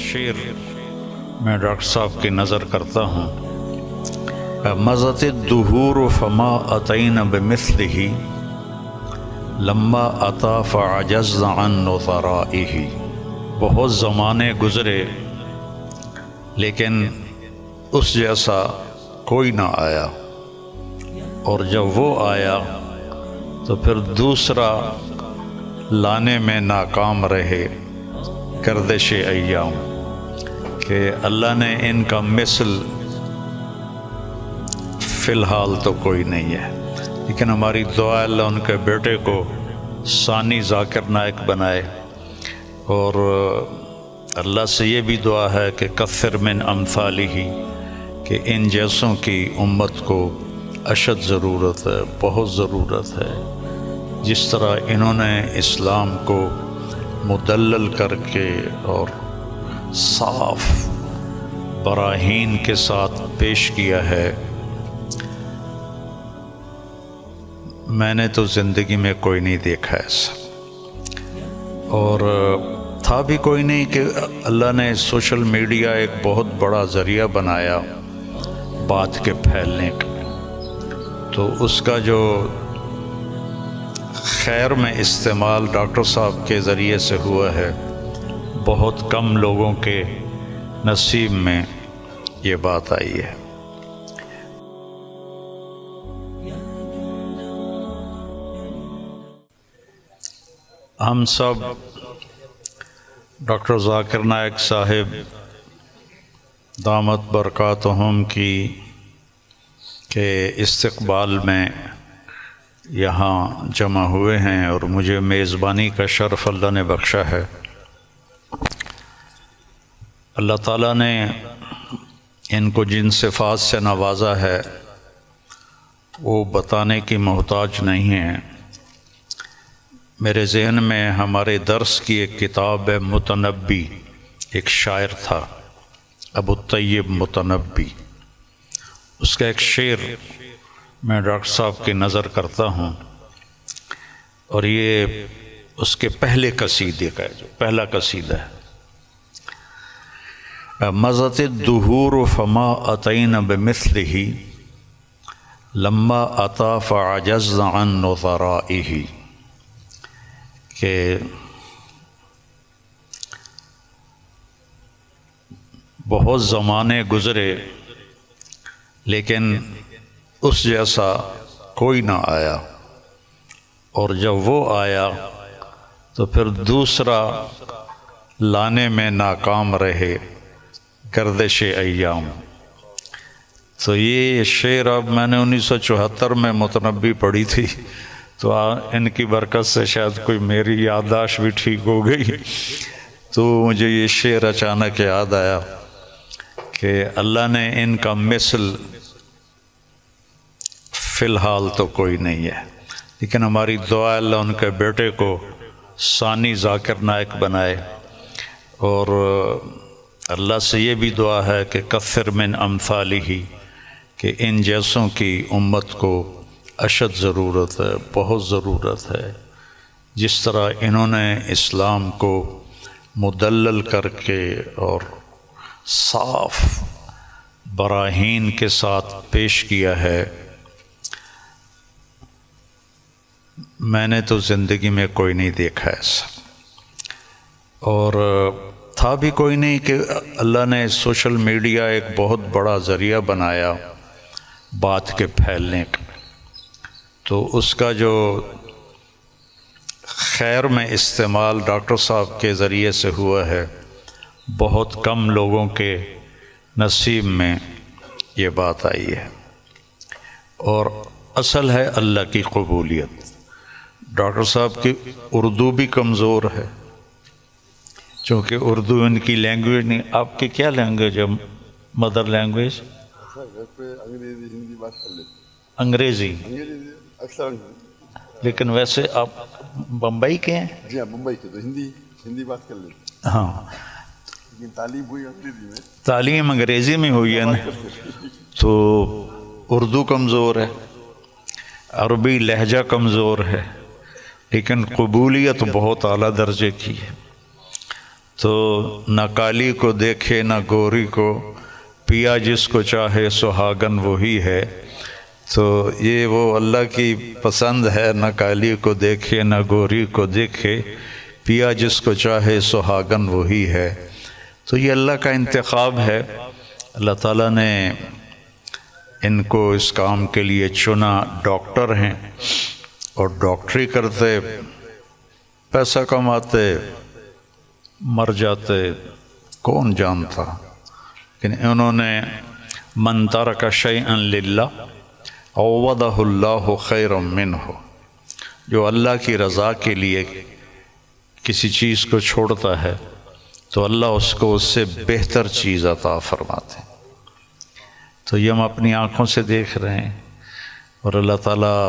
شعر میں ڈاکٹر صاحب کی نظر کرتا ہوں. مضت الدہور فما اتین بمثلہ لما اتا فعجزنا عن نظرائہ. بہت زمانے گزرے لیکن اس جیسا کوئی نہ آیا، اور جب وہ آیا تو پھر دوسرا لانے میں ناکام رہے. گردش ایام کہ اللہ نے ان کا مثل فی الحال تو کوئی نہیں ہے، لیکن ہماری دعا اللہ ان کے بیٹے کو ثانی ذاکر نائک بنائے، اور اللہ سے یہ بھی دعا ہے کہ کثر من امثالہ، کہ ان جیسوں کی امت کو اشد ضرورت ہے، بہت ضرورت ہے. جس طرح انہوں نے اسلام کو مدلل کر کے اور صاف براہین کے ساتھ پیش کیا ہے، میں نے تو زندگی میں کوئی نہیں دیکھا ایسا، اور تھا بھی کوئی نہیں کہ اللہ نے سوشل میڈیا ایک بہت بڑا ذریعہ بنایا بات کے پھیلنے کا. تو اس کا جو خیر میں استعمال ڈاکٹر صاحب کے ذریعے سے ہوا ہے، بہت کم لوگوں کے نصیب میں یہ بات آئی ہے. ہم سب ڈاکٹر ذاکر نائک صاحب دامت برکاتہم کی کے استقبال میں یہاں جمع ہوئے ہیں، اور مجھے میزبانی کا شرف اللہ نے بخشا ہے. اللہ تعالیٰ نے ان کو جن صفات سے نوازا ہے وہ بتانے کی محتاج نہیں ہیں. میرے ذہن میں ہمارے درس کی ایک کتاب ہے متنبی، ایک شاعر تھا ابو الطیب متنبی، اس کا ایک شعر میں ڈاکٹر صاحب کی نظر کرتا ہوں، اور یہ اس کے پہلے قصیدے کا ہے، جو پہلا قصیدہ ہے. مضت الدہور فما اتین بمثلہ لما اتا فعجزنا عن نظرائہ. کہ بہت زمانے گزرے لیکن اس جیسا کوئی نہ آیا، اور جب وہ آیا تو پھر دوسرا لانے میں ناکام رہے. گردش ایام. تو یہ شعر اب میں نے 1974 میں متنبی پڑھی تھی، تو ان کی برکت سے شاید کوئی میری یادداشت بھی ٹھیک ہو گئی، تو مجھے یہ شعر اچانک یاد آیا کہ اللہ نے ان کا مثل فی الحال تو کوئی نہیں ہے، لیکن ہماری دعا اللہ ان کے بیٹے کو ثانی ذاکر نائک بنائے، اور اللہ سے یہ بھی دعا ہے کہ کثر من امثالہ، کہ ان جیسوں کی امت کو اشد ضرورت ہے، بہت ضرورت ہے. جس طرح انہوں نے اسلام کو مدلل کر کے اور صاف براہین کے ساتھ پیش کیا ہے، میں نے تو زندگی میں کوئی نہیں دیکھا ایسا، اور تھا بھی کوئی نہیں کہ اللہ نے سوشل میڈیا ایک بہت بڑا ذریعہ بنایا بات کے پھیلنے کا. تو اس کا جو خیر میں استعمال ڈاکٹر صاحب کے ذریعے سے ہوا ہے، بہت کم لوگوں کے نصیب میں یہ بات آئی ہے، اور اصل ہے اللہ کی قبولیت. ڈاکٹر صاحب کی اردو بھی کمزور ہے، چونکہ اردو ان کی لینگویج نہیں. آپ کی کیا لینگویج ہے مدر لینگویج؟ انگریزی. لیکن ویسے آپ بمبئی کے ہیں؟ جی ہاں بمبئی کے، تو ہندی بات کر لیتے. ہاں، لیکن تعلیم ہوئی انگریزی میں. تعلیم انگریزی میں ہوئی ہے نا، تو اردو کمزور ہے، عربی لہجہ کمزور ہے، لیکن قبولیت بہت اعلیٰ درجے کی ہے. تو نہ کالی کو دیکھے نہ گوری کو، پیا جس کو چاہے سہاگن وہی ہے۔ تو یہ وہ اللہ کی پسند ہے، نہ کالی کو دیکھے نہ گوری کو دیکھے، پیا جس کو چاہے سہاگن وہی ہے۔ تو یہ اللہ کا انتخاب ہے، اللہ تعالیٰ نے ان کو اس کام کے لیے چنا۔ ڈاکٹر ہیں اور ڈاکٹری کرتے، پیسہ کماتے، مر جاتے، کون جانتا۔ لیکن انہوں نے من ترک شیئا للہ عوضہ اللہ خیرا منہ، جو اللہ کی رضا کے لیے کسی چیز کو چھوڑتا ہے تو اللہ اس کو اس سے بہتر چیز عطا فرماتے ہیں۔ تو یہ ہم اپنی آنکھوں سے دیکھ رہے ہیں، اور اللہ تعالیٰ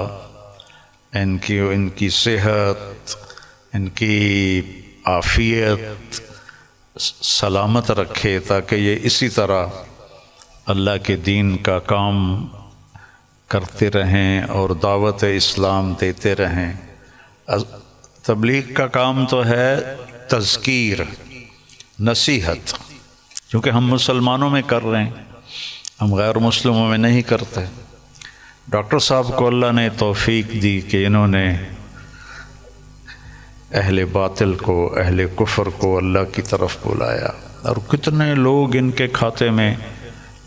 ان کی صحت، ان کی عافیت سلامت رکھے، تاکہ یہ اسی طرح اللہ کے دین کا کام کرتے رہیں اور دعوت اسلام دیتے رہیں۔ تبلیغ کا کام تو ہے تذکیر، نصیحت، کیونکہ ہم مسلمانوں میں کر رہے ہیں، ہم غیر مسلموں میں نہیں کرتے۔ ڈاکٹر صاحب کو اللہ نے توفیق دی کہ انہوں نے اہل باطل کو، اہل کفر کو اللہ کی طرف بلایا، اور کتنے لوگ ان کے کھاتے میں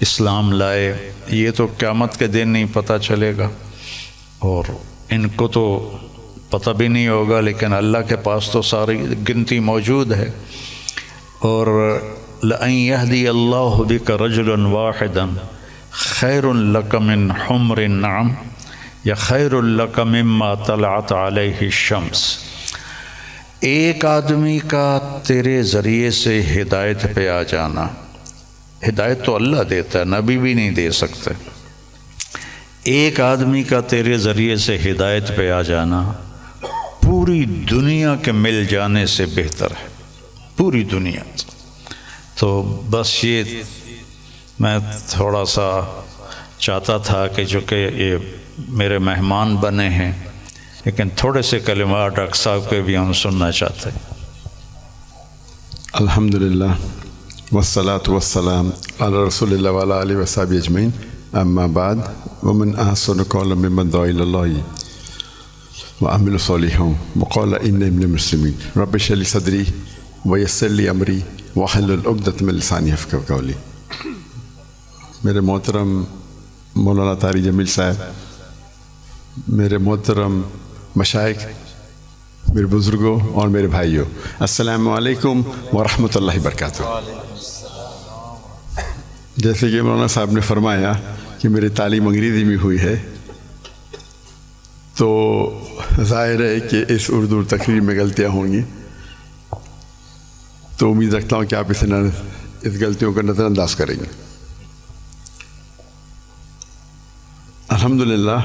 اسلام لائے، یہ تو قیامت کے دن نہیں پتہ چلے گا، اور ان کو تو پتہ بھی نہیں ہوگا، لیکن اللہ کے پاس تو ساری گنتی موجود ہے۔ اور لَأَن يَهْدِيَ اللَّهُ بِكَ رَجُلًا وَاحِدًا خَيْرٌ لَكَ مِنْ حُمْرِ النَّعَمِ یا خَيْرٌ لَكَ مِمَّا طَلَعَتْ عَلَيْهِ الشَّمْسُ۔ ایک آدمی کا تیرے ذریعے سے ہدایت پہ آ جانا، ہدایت تو اللہ دیتا ہے، نبی بھی نہیں دے سکتے۔ ایک آدمی کا تیرے ذریعے سے ہدایت پہ آ جانا پوری دنیا کے مل جانے سے بہتر ہے، پوری دنیا۔ تو بس یہ میں تھوڑا سا چاہتا تھا کہ چونکہ یہ میرے مہمان بنے ہیں، لیکن تھوڑے سے کلمات ڈاکٹر صاحب کے بھی ہم سننا چاہتے ہیں۔ الحمدللہ والصلاة والسلام علی رسول اللہ وعلی آلہ وصحبہ اجمعین، اما بعد، ومن احسن قولا ممن دعا الی اللہ وعمل صالحا وقال انی من المسلمین، رب اشرح لی صدری ویسر لی امری واحلل عقدۃ من لسانی یفقہوا قولی۔ میرے محترم مولانا طارق جمیل صاحب، میرے محترم مشائخ، میرے بزرگوں اور میرے بھائیوں، السلام علیکم ورحمۃ اللہ وبرکاتہ۔ جیسے کہ مولانا صاحب نے فرمایا کہ میری تعلیم انگریزی میں ہوئی ہے، تو ظاہر ہے کہ اس اردو تقریر میں غلطیاں ہوں گی، تو امید رکھتا ہوں کہ آپ اس غلطیوں کا نظر انداز کریں گے۔ الحمدللہ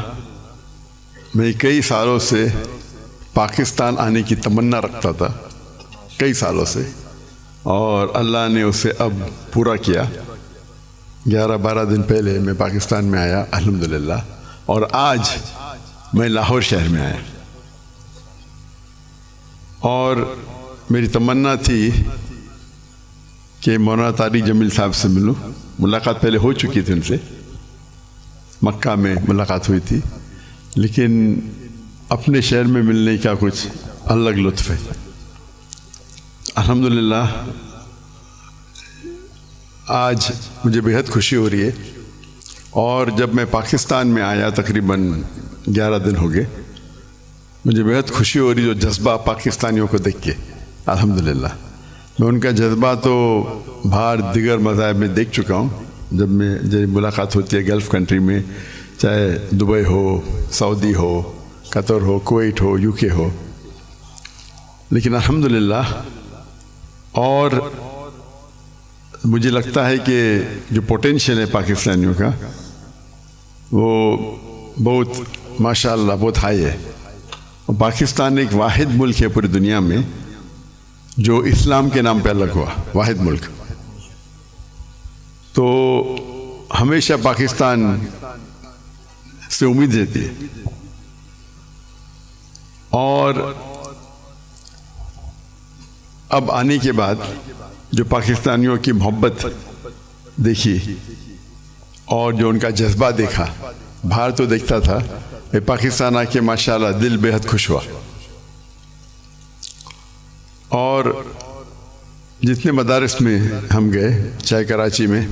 میں کئی سالوں سے پاکستان آنے کی تمنا رکھتا تھا، کئی سالوں سے، اور اللہ نے اسے اب پورا کیا۔ 11-12 دن پہلے میں پاکستان میں آیا الحمدللہ، اور آج میں لاہور شہر میں آیا، اور میری تمنا تھی کہ مولانا طارق جمیل صاحب سے ملوں۔ ملاقات پہلے ہو چکی تھی ان سے، مکہ میں ملاقات ہوئی تھی، لیکن اپنے شہر میں ملنے کا کچھ الگ لطف ہے۔ الحمدللہ آج مجھے بہت خوشی ہو رہی ہے، اور جب میں پاکستان میں آیا تقریباً 11 دن ہو گئے، مجھے بہت خوشی ہو رہی جو جذبہ پاکستانیوں کو دیکھ کے۔ الحمدللہ میں ان کا جذبہ تو باہر دیگر مذاہب میں دیکھ چکا ہوں، جب ملاقات ہوتی ہے گلف کنٹری میں، چاہے Dubai who, Saudi who, Qatar who, Kuwait who, you کے ہو، لیکن الحمدللہ، اور مجھے لگتا ہے کہ جو پوٹینشیل ہے پاکستانیوں کا وہ بہت ماشاءاللہ بہت ہائی ہے۔ اور پاکستان ایک واحد ملک ہے پوری دنیا میں جو اسلام کے نام پہ الگ ہوا، واحد ملک۔ تو ہمیشہ پاکستان سے امید رہتی ہے، اور اب آنے کے بعد جو پاکستانیوں کی محبت دیکھی اور جو ان کا جذبہ دیکھا، باہر تو دیکھتا تھا، پاکستان آ کے ماشاءاللہ دل بے حد خوش ہوا. اور جتنے مدارس میں ہم گئے، چاہے کراچی میں